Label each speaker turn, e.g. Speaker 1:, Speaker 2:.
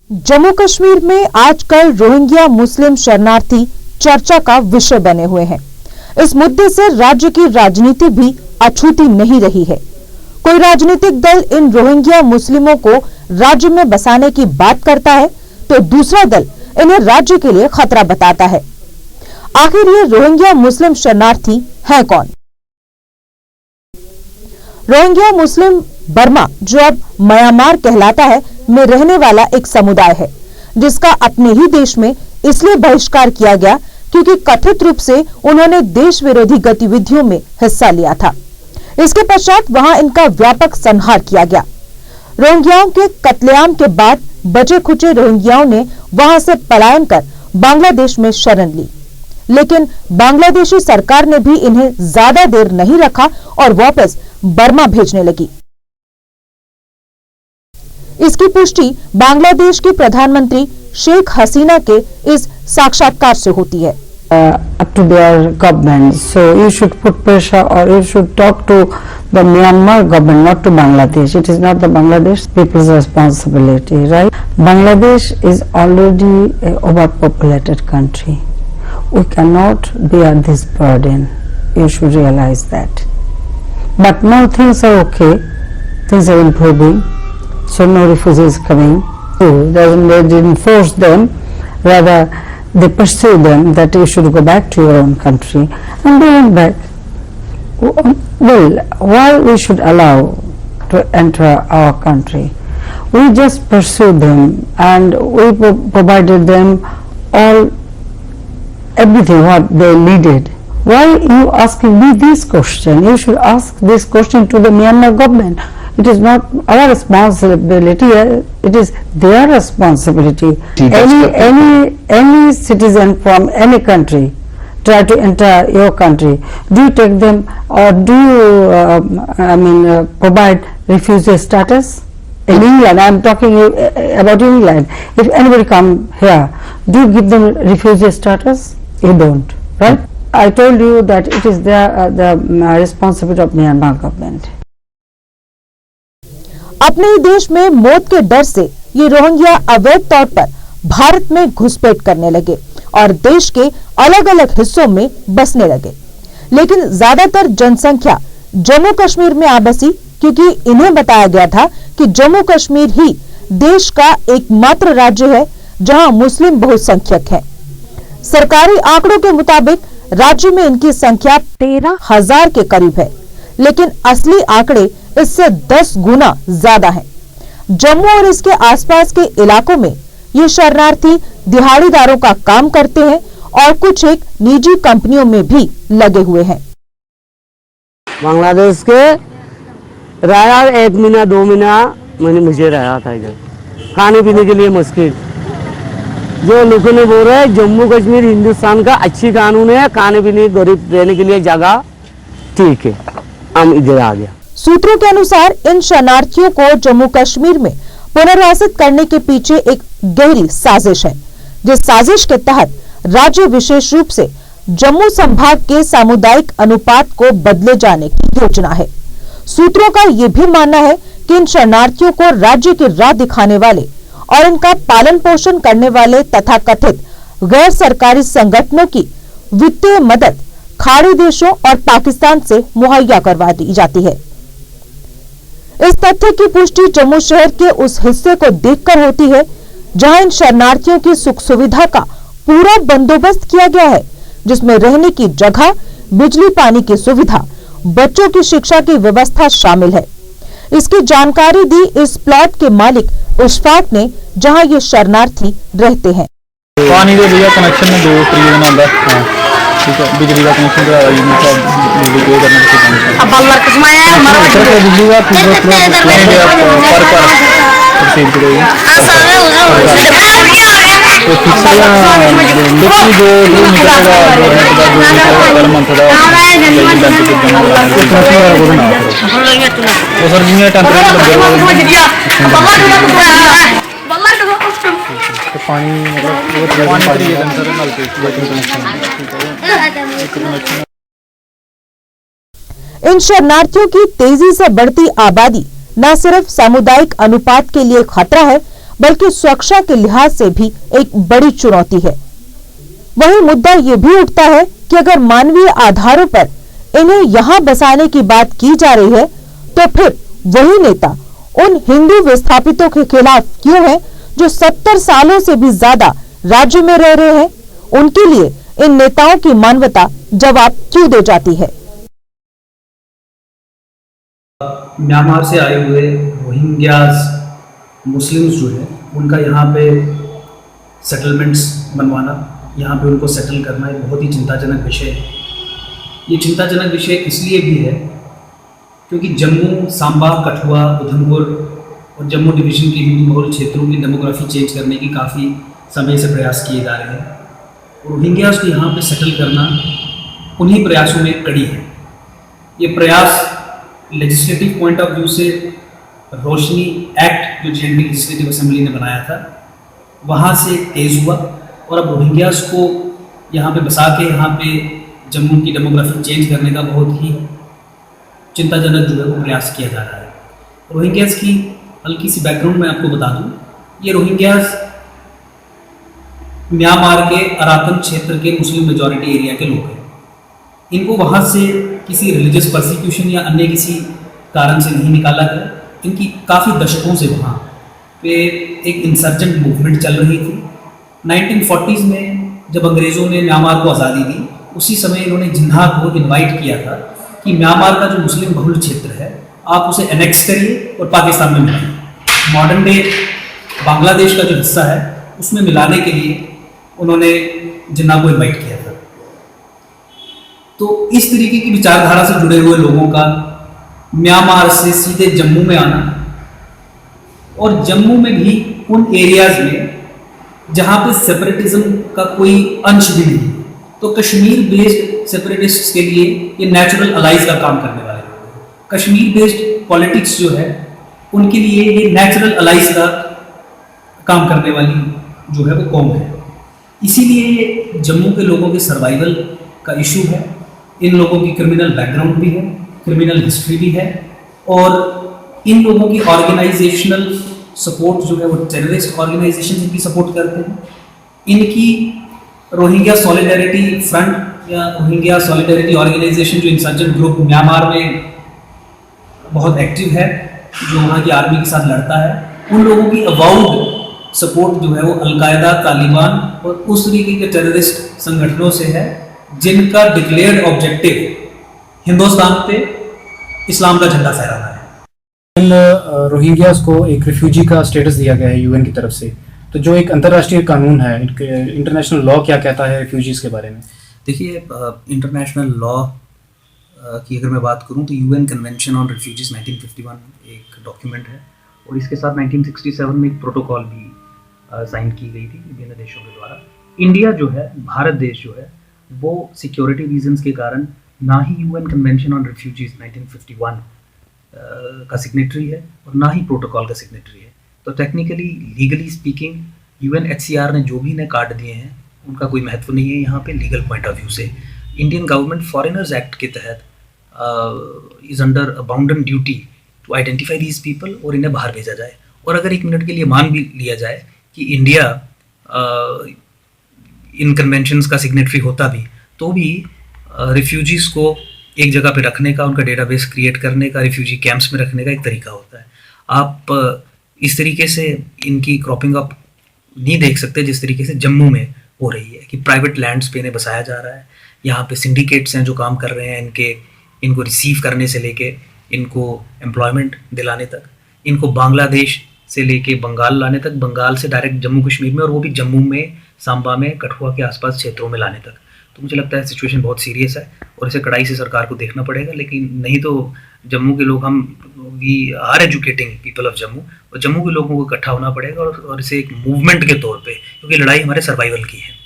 Speaker 1: जम्मू कश्मीर में आजकल Rohingya Muslim शरणार्थी चर्चा का विषय बने हुए हैं। इस मुद्दे से राज्य की राजनीति भी अछूती नहीं रही है। कोई राजनीतिक दल इन रोहिंग्या मुस्लिमों को राज्य में बसाने की बात करता है तो दूसरा दल इन्हें राज्य के लिए खतरा बताता है। आखिर ये रोहिंग्या मुस्लिम शरणार्थी हैं कौन? रोहिंग्या मुस्लिम बर्मा, जो अब म्यांमार कहलाता है, में रहने वाला एक समुदाय है जिसका अपने ही देश में इसलिए बहिष्कार किया गया क्योंकि कथित रूप से उन्होंने देश विरोधी गतिविधियों में हिस्सा लिया था। इसके पश्चात वहां इनका व्यापक संहार किया गया। रोहिंग्याओं के कत्लेआम के बाद बचे खुचे रोहिंग्याओं ने वहां से पलायन कर बांग्लादेश में शरण ली, लेकिन बांग्लादेशी सरकार ने भी इन्हें ज्यादा देर नहीं रखा और वापस बर्मा भेजने लगी। इसकी पुष्टि बांग्लादेश की प्रधानमंत्री शेख हसीना के इस साक्षात्कार से होती है।
Speaker 2: Up to their government, so you should put pressure or you should talk to the Myanmar government, not to Bangladesh. It is not the Bangladesh people's responsibility, right? Bangladesh is already an overpopulated country. We cannot bear this burden. You should realize that. But now things are okay. Things are improving. So no refugees coming. They didn't force them, rather they pursue them that you should go back to your own country, and they went back. Well, why we should allow to enter our country? We just pursued them and we provided them everything what they needed. Why you asking me this question? You should ask this question to the Myanmar government. It is not our responsibility, it is their responsibility. Any citizen from any country try to enter your country, do you take them or do you provide refugee status? In England, I am talking about England. If anybody come here, do you give them refugee status? You don't, right? I told you that it is the responsibility of Myanmar government.
Speaker 1: अपने ही देश में मौत के डर से ये Rohingya अवैध तौर पर भारत में घुसपैठ करने लगे और देश के अलग अलग हिस्सों में बसने लगे, लेकिन ज्यादातर जनसंख्या जम्मू कश्मीर में आ बसी क्योंकि इन्हें बताया गया था कि जम्मू कश्मीर ही देश का एकमात्र राज्य है जहां मुस्लिम बहुसंख्यक हैं। सरकारी आंकड़ों के मुताबिक राज्य में इनकी संख्या 13,000 के करीब है, लेकिन असली आंकड़े इससे 10 गुना ज्यादा हैं। जम्मू और इसके आसपास के इलाकों में ये शरणार्थी दिहाड़ीदारों का काम करते हैं और कुछ एक निजी कंपनियों में भी लगे हुए हैं।
Speaker 3: बांग्लादेश के रहा 1 महीना 2 महीना मैंने मुझे रहा था इधर, खाने पीने के लिए मुश्किल। जो लोगों ने बोल रहे हैं जम्मू कश्मीर हिंदुस्तान का अच्छी कानून है, खाने पीने गरीब रहने के लिए जगह ठीक है, हम इधर आ गया।
Speaker 1: सूत्रों के अनुसार इन शरणार्थियों को जम्मू कश्मीर में पुनर्वासित करने के पीछे एक गहरी साजिश है, जिस साजिश के तहत राज्य विशेष रूप से जम्मू संभाग के सामुदायिक अनुपात को बदले जाने की योजना है। सूत्रों का ये भी मानना है कि इन शरणार्थियों को राज्य की राह दिखाने वाले और इनका पालन पोषण करने वाले तथा कथित गैर सरकारी संगठनों की वित्तीय मदद खाड़ी देशों और पाकिस्तान से मुहैया करवा दी जाती है। इस तथ्य की पुष्टि जम्मू शहर के उस हिस्से को देखकर होती है जहां इन शरणार्थियों की सुख सुविधा का पूरा बंदोबस्त किया गया है, जिसमें रहने की जगह, बिजली पानी की सुविधा, बच्चों की शिक्षा की व्यवस्था शामिल है। इसकी जानकारी दी इस प्लॉट के मालिक इशफाक ने, जहां ये शरणार्थी रहते हैं।
Speaker 4: पानी के भैया कनेक्शन में 2 तरीके ना है, ठीक है, बिजली का कनेक्शन बिजली पे करना है। अब अल्लाह किस्म है हमारा बिजली का प्रोसीड करेगी तो फिक्स जो निकलेगा पर मंथ का वो सर जी टेंपरेचर पानी
Speaker 1: इन शरणार्थियों की तेजी से बढ़ती आबादी न सिर्फ सामुदायिक अनुपात के लिए खतरा है, बल्कि सुरक्षा के लिहाज से भी एक बड़ी चुनौती है। वहीं मुद्दा ये भी उठता है कि अगर मानवीय आधारों पर इन्हें यहाँ बसाने की बात की जा रही है तो फिर वही नेता उन हिंदू विस्थापितों के खिलाफ क्यों है जो 70 सालों से भी ज्यादा राज्य में रह रहे हैं? उनके लिए इन नेताओं की मानवता जवाब क्यों दे जाती है?
Speaker 5: म्यांमार से आए हुए रोहिंग्यास मुस्लिम्स जो है उनका यहाँ पे सेटलमेंट्स बनवाना, यहाँ पे उनको सेटल करना एक बहुत ही चिंताजनक विषय है। ये चिंताजनक विषय इसलिए भी है क्योंकि जम्मू, सांबा, कठुआ, उधमपुर और जम्मू डिवीज़न के हिंदू बहुल क्षेत्रों की डेमोग्राफी चेंज करने की काफ़ी समय से प्रयास किए जा रहे हैं। रोहिंग्यास को यहाँ पे सेटल करना उन्हीं प्रयासों में कड़ी है। ये प्रयास लेजिस्लेटिव पॉइंट ऑफ व्यू से रोशनी एक्ट जो जेएनडी लेजिस्लेटिव असेंबली ने बनाया था वहाँ से तेज़ हुआ और अब रोहिंग्यास को यहाँ पे बसा के यहाँ पे जम्मू की डेमोग्राफी चेंज करने का बहुत ही चिंताजनक जो है वो प्रयास किया जा रहा है। रोहिंग्यास की हल्की सी बैकग्राउंड मैं आपको बता दूँ, ये रोहिंग्यास म्यांमार के अराकन क्षेत्र के मुस्लिम मेजॉरिटी एरिया के लोग हैं। इनको वहाँ से किसी रिलीजियस परसिक्यूशन या अन्य किसी कारण से नहीं निकाला गया। इनकी काफ़ी दशकों से वहाँ पे एक इंसर्जेंट मूवमेंट चल रही थी। 1940s में जब अंग्रेज़ों ने म्यांमार को आज़ादी दी, उसी समय इन्होंने जिन्ना को इनवाइट किया था कि म्यांमार का जो मुस्लिम बहुल क्षेत्र है आप उसे एनेक्स करिए और पाकिस्तान में मिलाइए। मॉडर्न डे बांग्लादेश का जो हिस्सा है उसमें मिलाने के लिए उन्होंने जिन्ना को इनवाइट किया था। तो इस तरीके की विचारधारा से जुड़े हुए लोगों का म्यांमार से सीधे जम्मू में आना और जम्मू में भी उन एरियाज में जहाँ पे सेपरेटिज्म का कोई अंश भी नहीं, तो कश्मीर बेस्ड सेपरेटिस्ट्स के लिए ये नेचुरल अलाइज का काम करने वाले लोग हैं। कश्मीर बेस्ड पॉलिटिक्स जो है उनके लिए ये नेचुरल अलाइज का काम करने वाली जो है वो कौम है। इसीलिए ये जम्मू के लोगों के सर्वाइवल का इशू है। इन लोगों की क्रिमिनल बैकग्राउंड भी है, क्रिमिनल हिस्ट्री भी है और इन लोगों की ऑर्गेनाइजेशनल सपोर्ट जो है वो टेररिस्ट ऑर्गेनाइजेशन इनकी सपोर्ट करते हैं। इनकी रोहिंग्या सॉलिडेरिटी फ्रंट या रोहिंग्या सॉलिडेरिटी ऑर्गेनाइजेशन जो इंसर्जेंट ग्रुप म्यांमार में बहुत एक्टिव है, जो वहाँ की आर्मी के साथ लड़ता है, उन लोगों की अवाउड सपोर्ट जो है वो अलकायदा, तालिबान और उस तरीके के टेररिस्ट संगठनों से है जिनका डिक्लेयर्ड ऑब्जेक्टिव हिंदुस्तान पे इस्लाम का झंडा फहराना है।
Speaker 6: रोहिंग्यास को एक रिफ्यूजी का स्टेटस दिया गया है यूएन की तरफ से, तो जो एक अंतर्राष्ट्रीय कानून है, इंटरनेशनल लॉ क्या कहता है रिफ्यूजीज के बारे में?
Speaker 5: देखिए, इंटरनेशनल लॉ की अगर मैं बात करूं तो यूएन कन्वेंशन ऑन रिफ्यूजीज 1951 एक डॉक्यूमेंट है और इसके साथ 1967 में एक प्रोटोकॉल भी साइन की गई थी विभिन्न देशों के द्वारा। इंडिया जो है, भारत देश जो है, वो सिक्योरिटी रीजंस के कारण ना ही यूएन कन्वेंशन ऑन रिफ्यूजीज 1951 का सिग्नेटरी है और ना ही प्रोटोकॉल का सिग्नेटरी है। तो टेक्निकली, लीगली स्पीकिंग, यूएनएचसीआर ने जो भी इन्हें कार्ड दिए हैं उनका कोई महत्व नहीं है यहाँ पे लीगल पॉइंट ऑफ व्यू से। इंडियन गवर्नमेंट फॉरेनर्स एक्ट के तहत is under a bounden duty to identify these people और इन्हें बाहर भेजा जाए। और अगर एक मिनट के लिए मान भी लिया जाए कि इंडिया इन कन्वेंशंस का सिग्नेटरी होता भी, तो भी रिफ्यूजीज़ को एक जगह पे रखने का, उनका डेटाबेस क्रिएट करने का, रिफ्यूजी कैंप्स में रखने का एक तरीका होता है। आप इस तरीके से इनकी क्रॉपिंग अप नहीं देख सकते जिस तरीके से जम्मू में हो रही है कि प्राइवेट लैंड्स पे इन्हें बसाया जा रहा है। यहाँ पे सिंडिकेट्स हैं जो काम कर रहे हैं इनको रिसीव करने से लेके इनको एम्प्लॉयमेंट दिलाने तक, इनको बांग्लादेश से लेके बंगाल लाने तक, बंगाल से डायरेक्ट जम्मू कश्मीर में और वो भी जम्मू में, सांबा में, कठुआ के आसपास क्षेत्रों में लाने तक। तो मुझे लगता है सिचुएशन बहुत सीरियस है और इसे कड़ाई से सरकार को देखना पड़ेगा। लेकिन नहीं तो जम्मू के लोग, we are educating people of Jammu, और जम्मू के लोगों को इकट्ठा होना पड़ेगा और इसे एक मूवमेंट के तौर पे, क्योंकि लड़ाई हमारे सर्वाइवल की है।